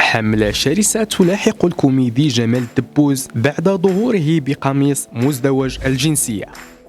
حملة شرسة تلاحق الكوميدي جمال الدبوس بعد ظهوره بقميص مزدوج الجنسية.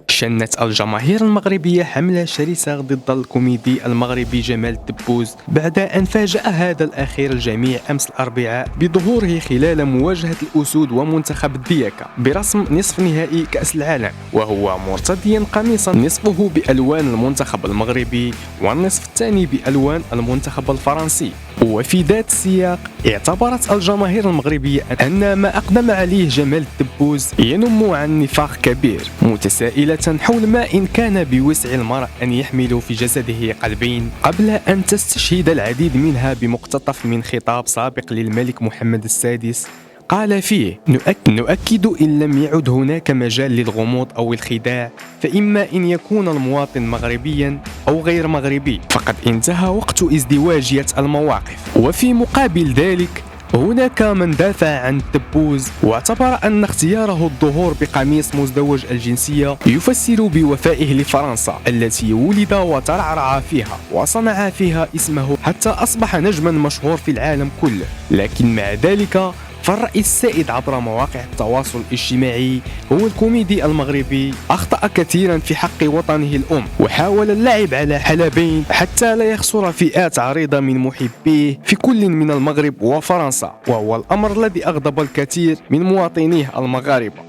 شنت الجماهير المغربية حملة شرسة ضد الكوميدي المغربي جمال الدبوس بعد أن فاجأ هذا الأخير الجميع أمس الأربعاء بظهوره خلال مواجهة الأسود ومنتخب الدياكا برسم نصف نهائي كأس العالم، وهو مرتديا قميصا نصفه بألوان المنتخب المغربي والنصف الثاني بألوان المنتخب الفرنسي. وفي ذات السياق اعتبرت الجماهير المغربية أن ما أقدم عليه جمال الدبوس ينم عن نفاق كبير، متسائلة حول ما إن كان بوسع المرء أن يحمل في جسده قلبين قبل أن تستشهد العديد منها بمقتطف من خطاب سابق للملك محمد السادس قال فيه: نؤكد إن لم يعد هناك مجال للغموض أو الخداع، فإما أن يكون المواطن مغربيا أو غير مغربي، فقد انتهى وقت ازدواجية المواقف. وفي مقابل ذلك هناك من دافع عن الدبوس واعتبر أن اختياره الظهور بقميص مزدوج الجنسية يفسر بوفائه لفرنسا التي ولد وترعرع فيها وصنع فيها اسمه حتى أصبح نجما مشهور في العالم كله. لكن مع ذلك فالرأي السائد عبر مواقع التواصل الاجتماعي هو الكوميدي المغربي أخطأ كثيرا في حق وطنه الأم، وحاول اللعب على حلبين حتى لا يخسر فئات عريضة من محبيه في كل من المغرب وفرنسا، وهو الأمر الذي أغضب الكثير من مواطنيه المغاربة.